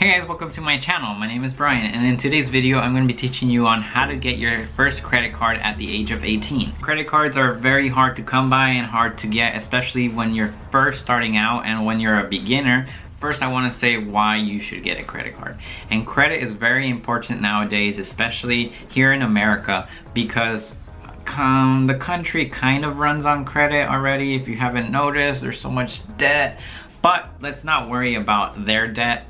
Hey guys, welcome to my channel. My name is Brian, and in today's video I'm going to be teaching you on how to get your first credit card at the age of 18. Credit cards are very hard to come by and hard to get, especially when you're first starting out and when you're a beginner. First, I want to say why you should get a credit card. And credit is very important nowadays, especially here in America, because the country kind of runs on credit already. If you haven't noticed, there's so much debt. But let's not worry about their debt.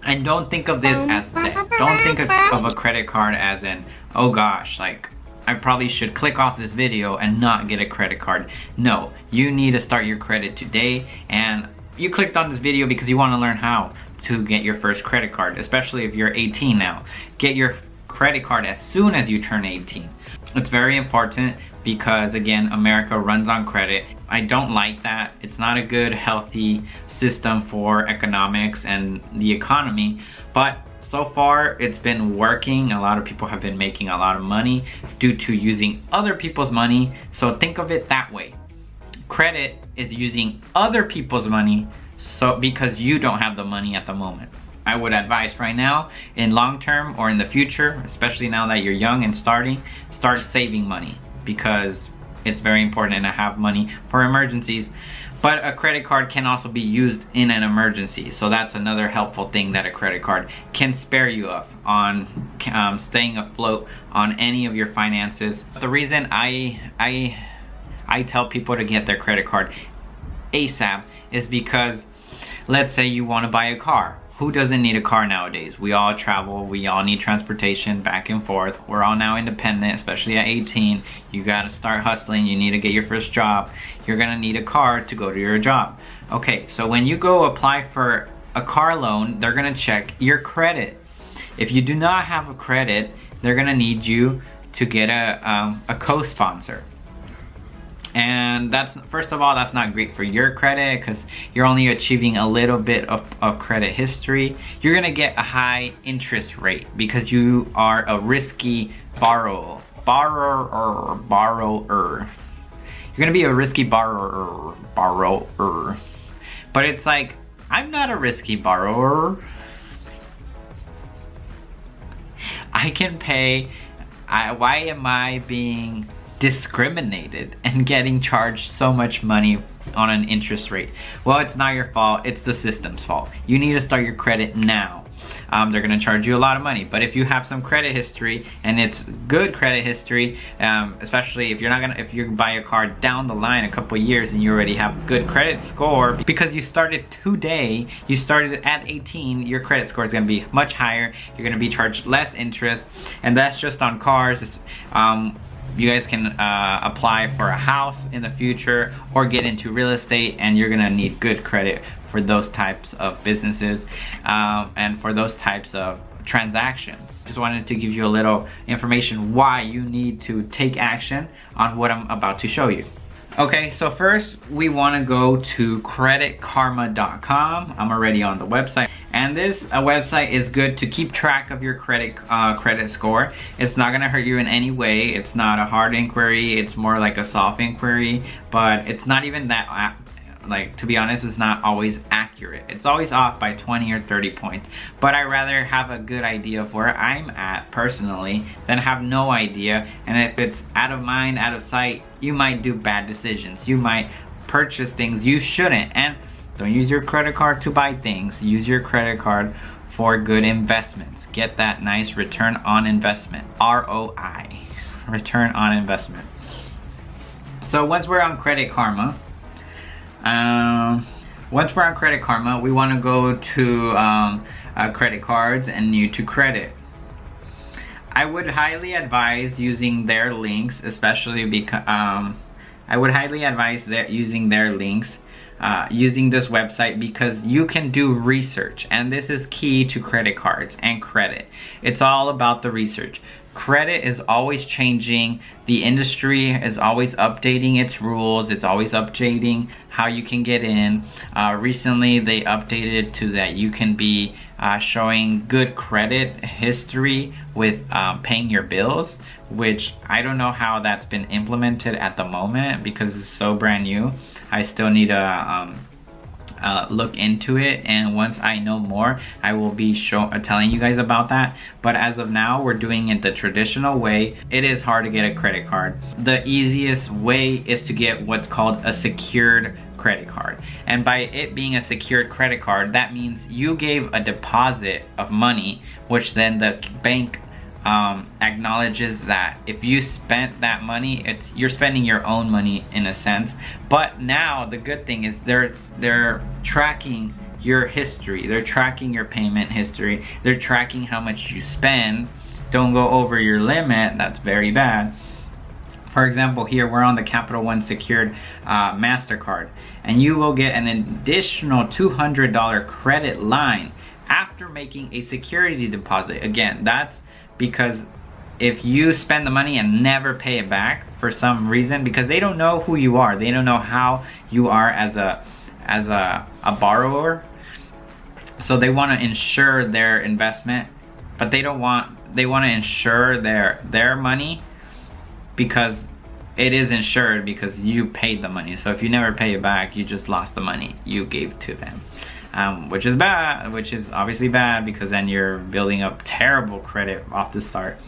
And don't think of this as debt. Don't think of a credit card as in, oh gosh, like I probably should click off this video and not get a credit card. No, you need to start your credit today, and you clicked on this video because you want to learn how to get your first credit card, especially if you're 18 now. Get your credit card as soon as you turn 18. It's very important because, again, America runs on credit. I don't like that. It's not a good, healthy system for economics and the economy, but so far it's been working. A lot of people have been making a lot of money due to using other people's money. So think of it that way. Credit is using other people's money because you don't have the money at the moment. I would advise right now, in long term or in the future, especially now that you're young and start saving money, because it's very important to have money for emergencies. But a credit card can also be used in an emergency, so that's another helpful thing that a credit card can spare you of on staying afloat on any of your finances. The reason I tell people to get their credit card ASAP is because, let's say you want to buy a car. Who doesn't need a car nowadays? We all travel, we all need transportation back and forth. We're all now independent, especially at 18. You gotta start hustling, you need to get your first job. You're gonna need a car to go to your job. Okay, so when you go apply for a car loan, they're gonna check your credit. If you do not have a credit, they're gonna need you to get a co-sponsor. And that's, first of all, that's not great for your credit because you're only achieving a little bit of credit history. You're gonna get a high interest rate because you are a risky borrower. You're gonna be a risky borrower. But it's like, I'm not a risky borrower. I can pay. Why am I being discriminated and getting charged so much money on an interest rate? Well, it's not your fault, it's the system's fault. You need to start your credit now. They're gonna charge you a lot of money, but if you have some credit history, and it's good credit history, especially if you buy a car down the line a couple years and you already have good credit score, because you started today, you started at 18, your credit score is gonna be much higher. You're gonna be charged less interest, and that's just on cars. You guys can apply for a house in the future or get into real estate, and you're gonna need good credit for those types of businesses and for those types of transactions. Just wanted to give you a little information why you need to take action on what I'm about to show you. Okay, so first we want to go to creditkarma.com. I'm already on the website, and this website is good to keep track of your credit score. It's not gonna hurt you in any way. It's not a hard inquiry. It's more like a soft inquiry, but it's not even that. Like, to be honest, it's not always accurate. It's always off by 20 or 30 points. But I rather have a good idea of where I'm at personally than have no idea. And if it's out of mind, out of sight, you might do bad decisions. You might purchase things you shouldn't. And don't use your credit card to buy things. Use your credit card for good investments. Get that nice return on investment. ROI. Return on investment. So once we're on Credit Karma, we want to go to credit cards and new to credit. I would highly advise using their links, especially because using this website, because you can do research, and this is key to credit cards and credit. It's all about the research. Credit is always changing. The industry is always updating its rules. It's always updating how you can get in. Recently, they updated to that you can be showing good credit history with paying your bills, which I don't know how that's been implemented at the moment because it's so brand new. I still need to look into it, and once I know more, I will be telling you guys about that. But as of now, we're doing it the traditional way. It is hard to get a credit card. The easiest way is to get what's called a secured credit card. And by it being a secured credit card, that means you gave a deposit of money, which then the bank acknowledges that if you spent that money, you're spending your own money in a sense. But now the good thing is they're tracking your history, they're tracking your payment history, they're tracking how much you spend. Don't go over your limit, that's very bad. For example, here we're on the Capital One secured MasterCard, and you will get an additional $200 credit line after making a security deposit. Again, that's because if you spend the money and never pay it back for some reason, because they don't know who you are, they don't know how you are as a borrower, so they want to insure their investment, but they want to insure their money because it is insured because you paid the money. So if you never pay it back, you just lost the money you gave to them. Which is bad, which is obviously bad, because then you're building up terrible credit off the start.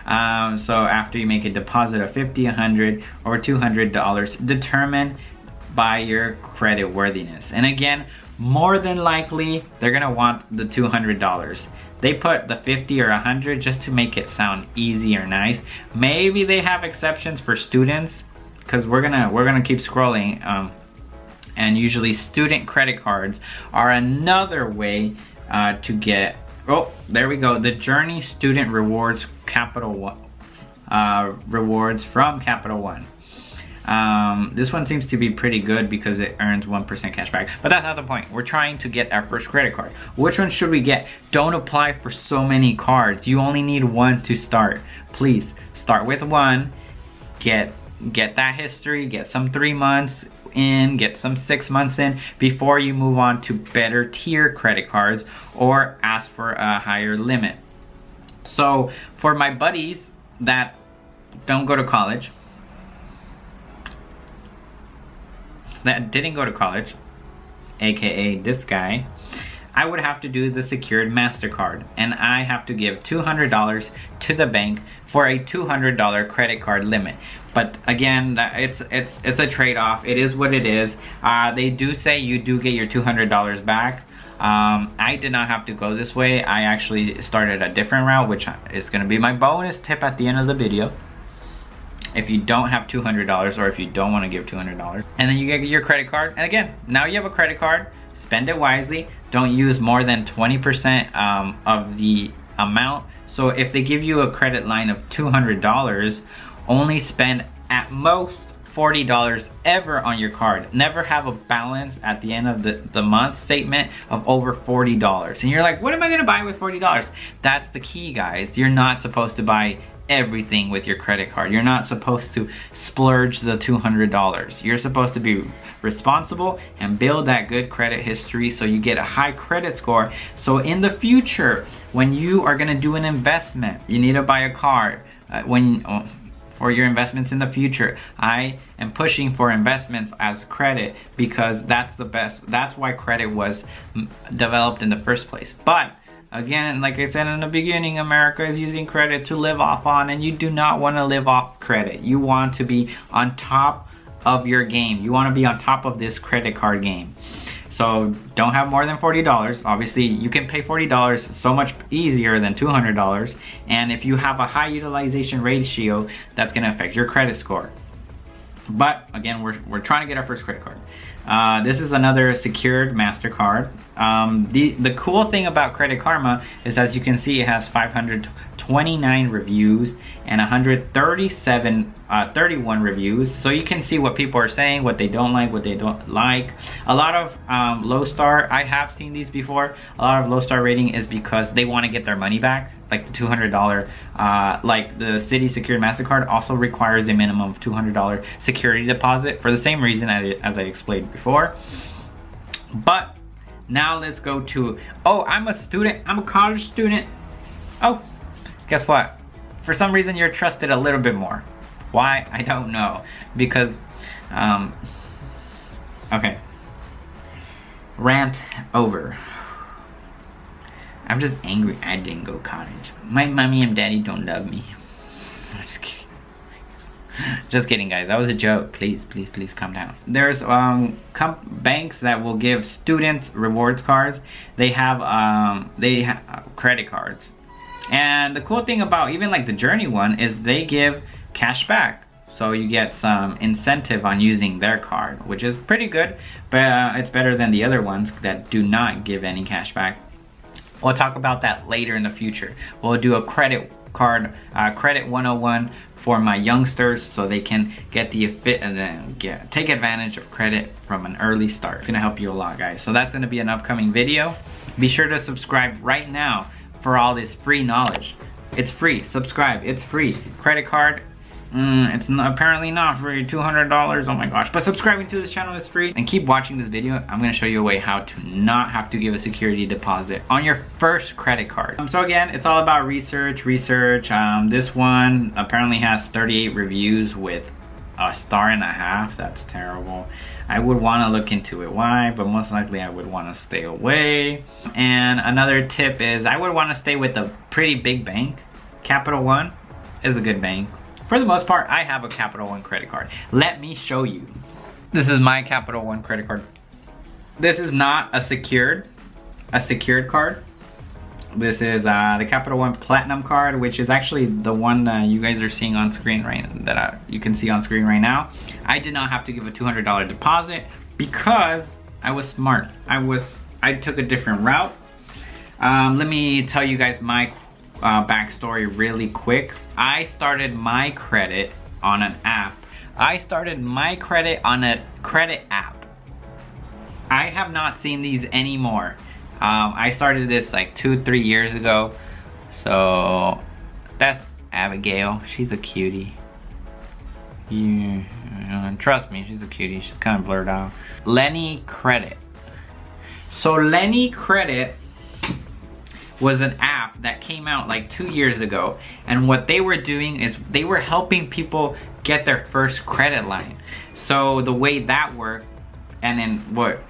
So after you make a deposit of $50, $100, or $200, determined by your credit worthiness. And again, more than likely, they're gonna want the $200. They put the 50 or 100 just to make it sound easy or nice. Maybe they have exceptions for students, because we're gonna keep scrolling. And usually student credit cards are another way to get, oh, there we go, the Journey Student Rewards Capital One, rewards from Capital One. This one seems to be pretty good because it earns 1% cash back, but that's not the point. We're trying to get our first credit card. Which one should we get? Don't apply for so many cards. You only need one to start. Please start with one, get that history, get some 3 months in, get some 6 months in before you move on to better tier credit cards or ask for a higher limit. So for my buddies that don't go to college, that didn't go to college, aka this guy, I would have to do the secured MasterCard, and I have to give $200 to the bank for a $200 credit card limit. But again, it's a trade-off. It is what it is. They do say you do get your $200 back. I did not have to go this way. I actually started a different route, which is going to be my bonus tip at the end of the video. If you don't have $200, or if you don't want to give $200, and then you get your credit card, and again, now you have a credit card. Spend it wisely. Don't use more than 20% of the amount. So if they give you a credit line of $200, only spend at most $40 ever on your card. Never have a balance at the end of the month statement of over $40. And you're like, what am I gonna buy with $40? That's the key, guys. You're not supposed to buy everything with your credit card. You're not supposed to splurge the $200. You're supposed to be responsible and build that good credit history so you get a high credit score. So in the future, when you are gonna do an investment, you need to buy a car. For your investments in the future, I am pushing for investments as credit because that's the best. That's why credit was developed in the first place. But again, like I said in the beginning, America is using credit to live off on, and you do not want to live off credit. You want to be on top of your game. You want to be on top of this credit card game. So don't have more than $40. Obviously, you can pay $40 so much easier than $200. And if you have a high utilization ratio, that's going to affect your credit score. But again, we're trying to get our first credit card. This is another secured MasterCard. The cool thing about Credit Karma is, as you can see, it has 529 reviews and 31 reviews. So you can see what people are saying, what they don't like, what they don't like. A lot of low star, I have seen these before. A lot of low star rating is because they want to get their money back. Like the $200, like the Citi secured MasterCard also requires a minimum of $200 security deposit for the same reason as I explained before. But now let's go to, oh, I'm a student, I'm a college student. Oh, guess what? For some reason you're trusted a little bit more. Why? I don't know. Because, okay. Rant over. I'm just angry I didn't go to college. My mommy and daddy don't love me. I'm just kidding. Just kidding, guys. That was a joke. Please, please, please calm down. There's banks that will give students rewards cards. They have credit cards. And the cool thing about even like the Journey one is they give cash back. So you get some incentive on using their card, which is pretty good, but it's better than the other ones that do not give any cash back. We'll talk about that later in the future. We'll do a credit card, credit 101 for my youngsters so they can get the fit and then take advantage of credit from an early start. It's gonna help you a lot, guys. So that's gonna be an upcoming video. Be sure to subscribe right now for all this free knowledge. It's free. Subscribe. It's free. Credit card. It's apparently not free. $200. Oh my gosh. But subscribing to this channel is free. And keep watching this video. I'm going to show you a way how to not have to give a security deposit on your first credit card. So again, it's all about research. This one apparently has 38 reviews with a 1.5 stars. That's terrible. I would want to look into it. Why? But most likely I would want to stay away. And another tip is I would want to stay with a pretty big bank. Capital One is a good bank. For the most part, I have a Capital One credit card. Let me show you. This is my Capital One credit card. This is not a secured card. This is the Capital One Platinum card, which is actually the one you guys are seeing on screen you can see on screen right now. I did not have to give a $200 deposit because I was smart. I took a different route. Let me tell you guys my backstory really quick. I started my credit on an app. I started my credit on a credit app. I have not seen these anymore. I started this like 2-3 years ago. So that's Abigail. She's a cutie. Trust me, she's a cutie. She's kind of blurred out. Lenny Credit. So Lenny Credit was an app that came out like 2 years ago, and what they were doing is they were helping people get their first credit line. So the way that worked, and then what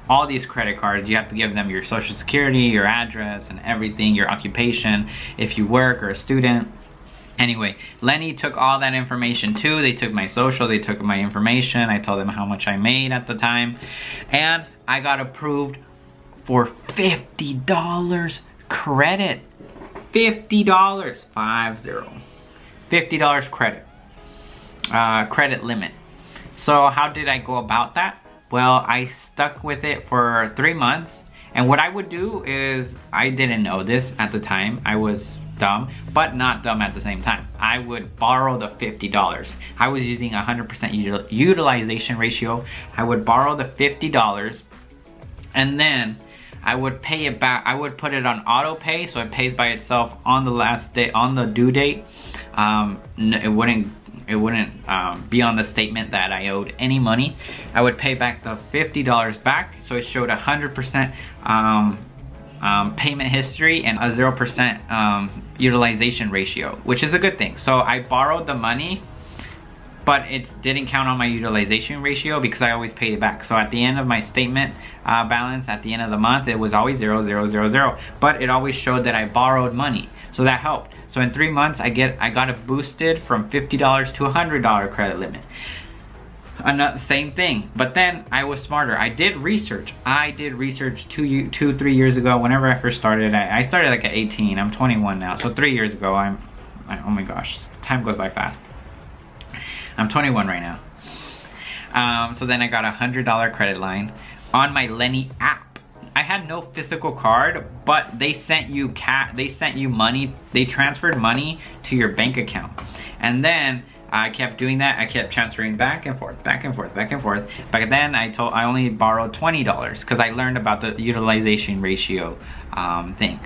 all these credit cards, you have to give them your social security, your address and everything, your occupation, if you work or a student. Anyway, Lenny took all that information too. They took my social, they took my information. I told them how much I made at the time, and I got approved for $50 credit. $50, 50. $50 credit, credit limit. So how did I go about that? Well, I stuck with it for 3 months, and what I would do is, I didn't know this at the time. I was dumb, but not dumb at the same time. I would borrow the $50. I was using 100% utilization ratio. I would borrow the $50, and then I would pay it back. I would put it on auto pay, so it pays by itself on the last day, on the due date. It wouldn't be on the statement that I owed any money. I would pay back the $50 back, so it showed 100% payment history and a 0% utilization ratio, which is a good thing. So I borrowed the money, but it didn't count on my utilization ratio because I always paid it back. So at the end of my statement balance, at the end of the month, it was always 0, 0, 0, 0. But it always showed that I borrowed money. So that helped. So in 3 months, I got it boosted from $50 to $100 credit limit. Same thing, but then I was smarter. I did research 2-3 years ago. Whenever I first started, I started like at 18. I'm 21 now, so 3 years ago. Oh my gosh, time goes by fast. I'm 21 right now. So then I got a $100 credit line on my Lenny app. I had no physical card, but they sent you money. They transferred money to your bank account, and then I kept doing that. I kept transferring back and forth, back and forth, back and forth. But then I only borrowed $20 because I learned about the utilization ratio thing.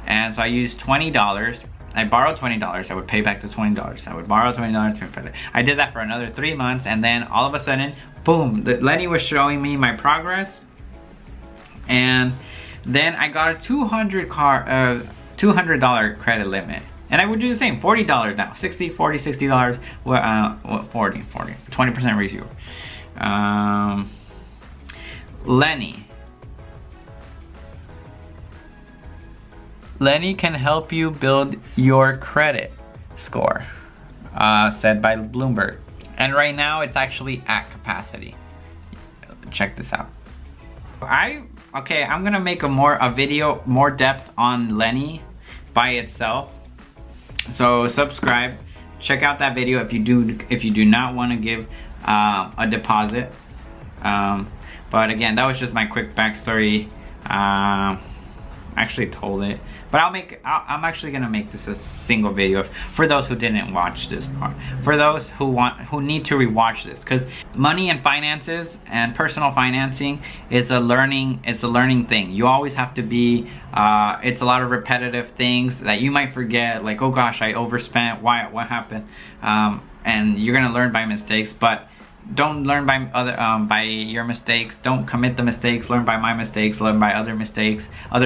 And so I used $20. I borrowed $20. I would pay back the $20. I would borrow $20. I did that for another 3 months, and then all of a sudden, boom! Lenny was showing me my progress, and then I got a $200 credit limit. And I would do the same, $40 now, $60, $40, $60, 40, 20% ratio. Lenny, Lenny can help you build your credit score, said by Bloomberg. And right now it's actually at capacity. Check this out. Okay, I'm gonna make a video more depth on Lenny by itself. So subscribe, check out that video if you do not want to give a deposit. But again, that was just my quick backstory. I actually told it, but I'm actually gonna make this a single video for those who didn't watch this part, for those who need to rewatch this, because money and finances and personal financing is a learning thing. You always have to be it's a lot of repetitive things that you might forget, like, oh gosh, I overspent, what happened, and you're gonna learn by mistakes. But don't learn by your mistakes. Don't commit the mistakes. Learn by my mistakes. Learn by other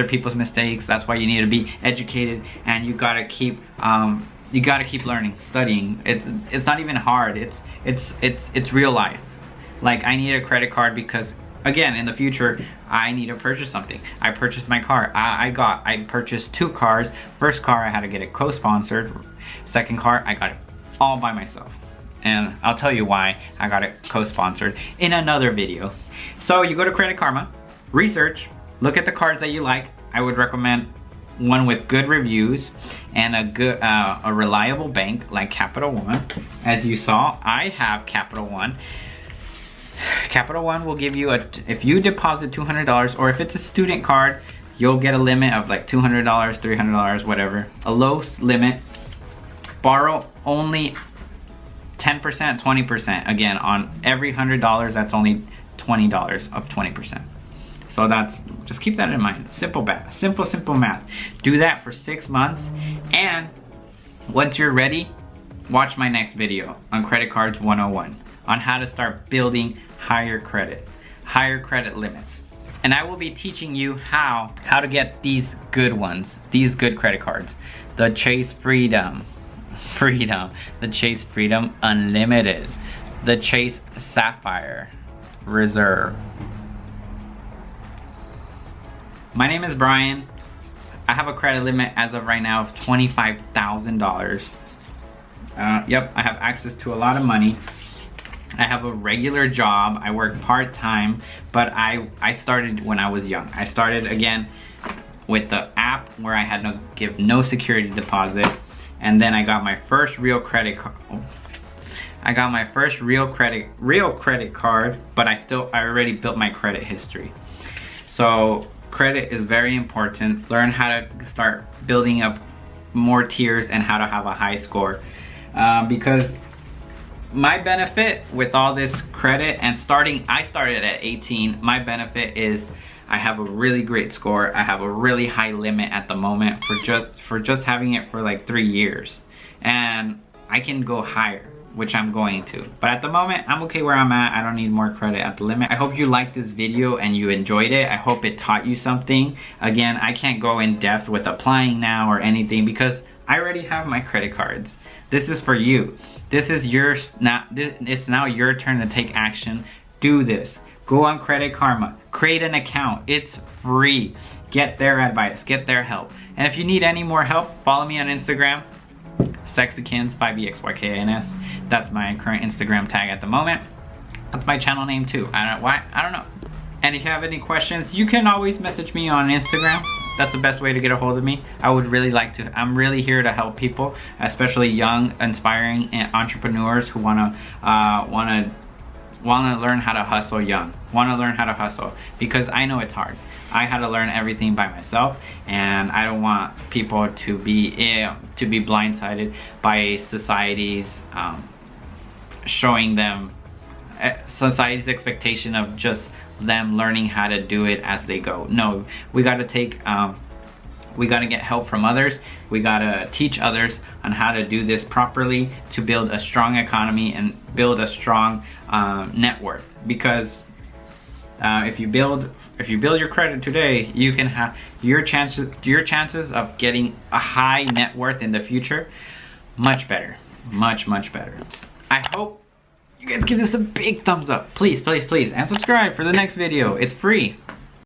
people's mistakes. That's why you need to be educated, and you gotta keep learning, studying. It's not even hard. It's real life. Like, I need a credit card because, again, in the future I need to purchase something. I purchased my car. I purchased 2 cars. First car I had to get it co-sponsored. Second car I got it all by myself. And I'll tell you why I got it co-sponsored in another video. So you go to Credit Karma, research, look at the cards that you like. I would recommend one with good reviews and a reliable bank like Capital One. As you saw, I have Capital One. Capital One will give you if you deposit $200, or if it's a student card, you'll get a limit of like $200, $300, whatever. A low limit. Borrow only 10%, 20%. Again, on every $100, that's only $20 of 20%. So just keep that in mind. Simple math, simple math. Do that for 6 months, and once you're ready, watch my next video on Credit Cards 101 on how to start building higher credit limits. And I will be teaching you how to get these good ones, these good credit cards. The Chase Freedom, the Chase Freedom Unlimited, the Chase Sapphire Reserve. My name is Brian. I have a credit limit as of right now of $25,000. Yep, I have access to a lot of money. I have a regular job. I work part-time, but I started when I was young. I started again with the app where I had to give no security deposit. And then I got my first real credit card. I got my first real credit card, but I already built my credit history. So credit is very important. Learn how to start building up more tiers and how to have a high score. Because my benefit with all this credit and I started at 18. My benefit is I have a really great score. I have a really high limit at the moment for just having it for like 3 years. And I can go higher, which I'm going to. But at the moment, I'm okay where I'm at. I don't need more credit at the limit. I hope you liked this video and you enjoyed it. I hope it taught you something. Again, I can't go in depth with applying now or anything because I already have my credit cards. This is for you. This is it's now your turn to take action. Do this. Go on Credit Karma, create an account. It's free. Get their advice, get their help. And if you need any more help, follow me on Instagram, Sexykins, 5EXYKINS. That's my current Instagram tag at the moment. That's my channel name too. I don't know. And if you have any questions, you can always message me on Instagram. That's the best way to get a hold of me. I would really like to. I'm really here to help people, especially young, inspiring entrepreneurs who wanna learn how to hustle young. Wanna learn how to hustle, because I know it's hard. I had to learn everything by myself, and I don't want people to be blindsided by society's showing them society's expectation of just them learning how to do it as they go. No, we got to we got to get help from others. We got to teach others on how to do this properly to build a strong economy and build a strong net worth. Because if you build your credit today, you can have your chances of getting a high net worth in the future much better, much better. I hope you guys give this a big thumbs up, please, and subscribe for the next video. It's free.